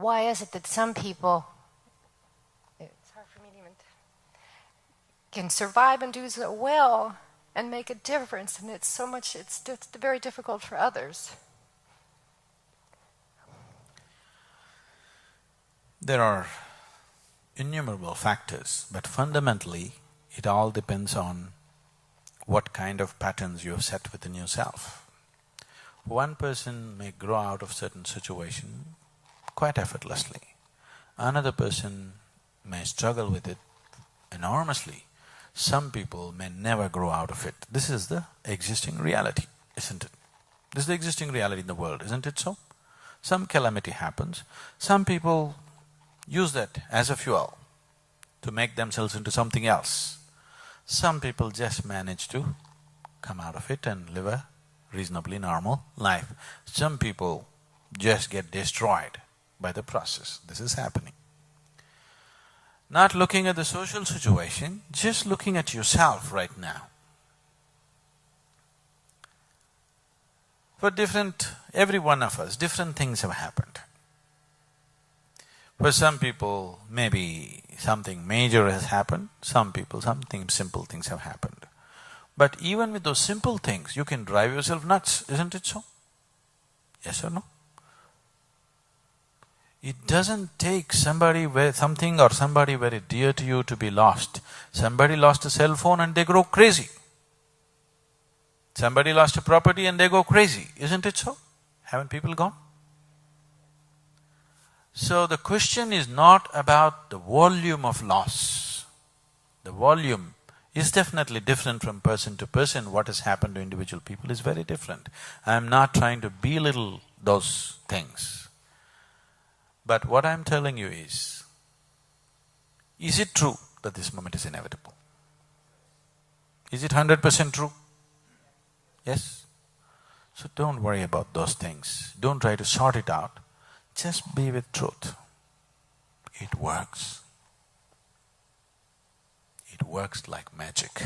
why is it that some people, it's hard for me to even, can survive and do so well and make a difference, and it's very difficult for others? There are innumerable factors, but fundamentally it all depends on what kind of patterns you have set within yourself. One person may grow out of certain situation quite effortlessly. Another person may struggle with it enormously. Some people may never grow out of it. This is the existing reality, isn't it? This is the existing reality in the world, isn't it so? Some calamity happens, some people use that as a fuel to make themselves into something else. Some people just manage to come out of it and live a reasonably normal life. Some people just get destroyed by the process. This is happening. Not looking at the social situation, just looking at yourself right now. For every one of us, different things have happened. For some people, maybe something major has happened, some people, something simple things have happened. But even with those simple things, you can drive yourself nuts, isn't it so? Yes or no? It doesn't take somebody very dear to you to be lost. Somebody lost a cell phone and they go crazy. Somebody lost a property and they go crazy, isn't it so? Haven't people gone? So the question is not about the volume of loss. The volume is definitely different from person to person. What has happened to individual people is very different. I am not trying to belittle those things. But what I'm telling you is it true that this moment is inevitable? Is it 100% true? Yes? So don't worry about those things. Don't try to sort it out. Just be with truth. It works. It works like magic.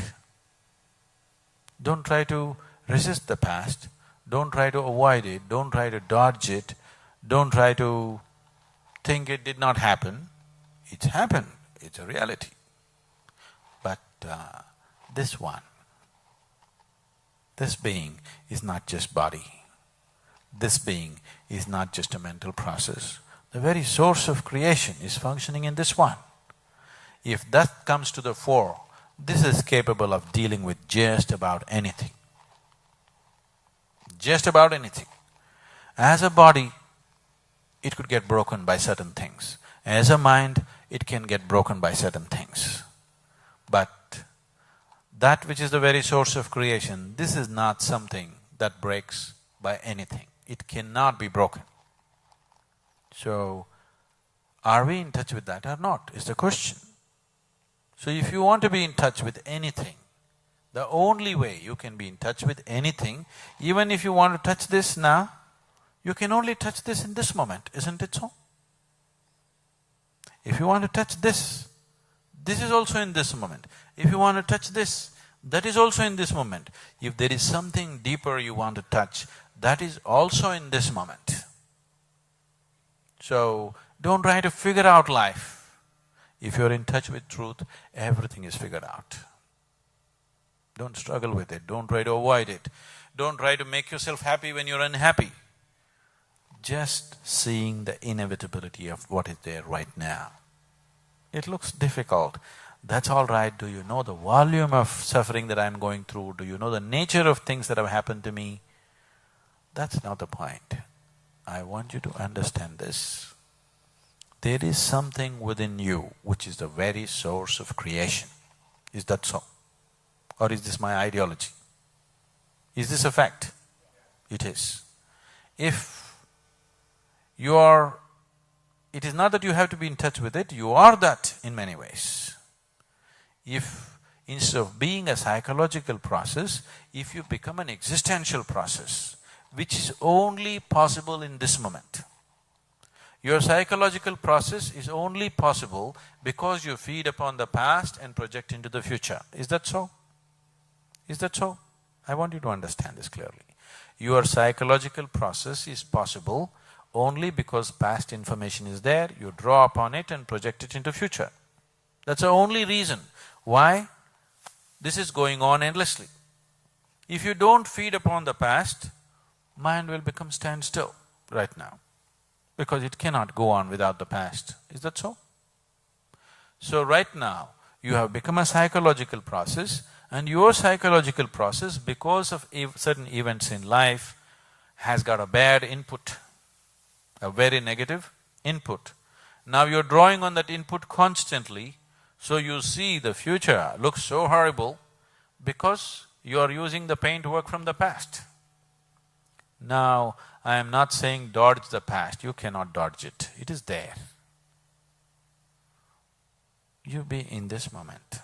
Don't try to resist the past. Don't try to avoid it. Don't try to dodge it. Don't try to think it did not happen. It's happened. It's a reality. But this being is not just body. This being is not just a mental process. The very source of creation is functioning in this one. If that comes to the fore, this is capable of dealing with just about anything. Just about anything. As a body, it could get broken by certain things. As a mind, it can get broken by certain things. But that which is the very source of creation, this is not something that breaks by anything. It cannot be broken. So, are we in touch with that or not, is the question. So if you want to be in touch with anything, the only way you can be in touch with anything, even if you want to touch this now, you can only touch this in this moment, isn't it so? If you want to touch this, this is also in this moment. If you want to touch this, that is also in this moment. If there is something deeper you want to touch, that is also in this moment. So, don't try to figure out life. If you're in touch with truth, everything is figured out. Don't struggle with it, don't try to avoid it. Don't try to make yourself happy when you're unhappy. Just seeing the inevitability of what is there right now. It looks difficult. That's all right. Do you know the volume of suffering that I'm going through? Do you know the nature of things that have happened to me? That's not the point. I want you to understand this. There is something within you which is the very source of creation. Is that so? Or is this my ideology? Is this a fact? It is. If you are… it is not that you have to be in touch with it, you are that in many ways. If instead of being a psychological process, if you become an existential process, which is only possible in this moment. Your psychological process is only possible because you feed upon the past and project into the future. Is that so? Is that so? I want you to understand this clearly. Your psychological process is possible only because past information is there, you draw upon it and project it into future. That's the only reason why this is going on endlessly. If you don't feed upon the past, mind will become standstill right now, because it cannot go on without the past. Is that so? So right now, you have become a psychological process, and your psychological process, because of certain events in life, has got a bad input, a very negative input. Now you're drawing on that input constantly, so you see the future looks so horrible because you are using the paintwork from the past. Now, I am not saying dodge the past, you cannot dodge it, it is there. You be in this moment.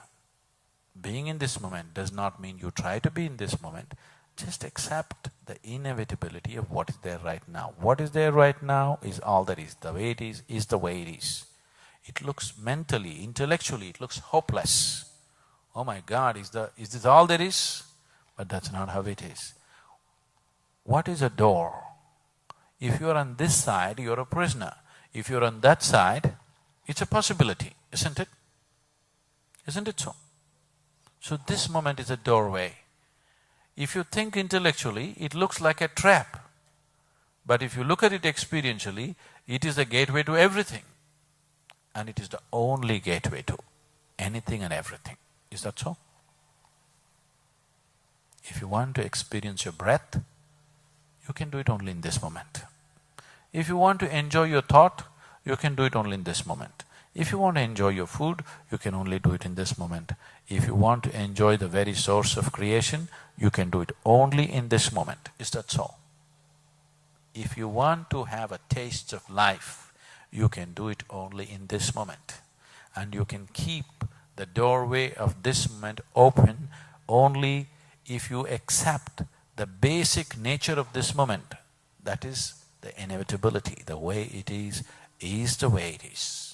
Being in this moment does not mean you try to be in this moment, just accept the inevitability of what is there right now. What is there right now is all that is. The way it is the way it is. It looks mentally, intellectually, it looks hopeless. Oh my God, is this all there is? But that's not how it is. What is a door? If you're on this side, you're a prisoner. If you're on that side, it's a possibility, isn't it? Isn't it so? So this moment is a doorway. If you think intellectually, it looks like a trap. But if you look at it experientially, it is the gateway to everything. And it is the only gateway to anything and everything. Is that so? If you want to experience your breath, you can do it only in this moment. If you want to enjoy your thought, you can do it only in this moment. If you want to enjoy your food, you can only do it in this moment. If you want to enjoy the very source of creation, you can do it only in this moment. Is that so? If you want to have a taste of life, you can do it only in this moment. And you can keep the doorway of this moment open only if you accept the basic nature of this moment. That is the inevitability. The way it is the way it is.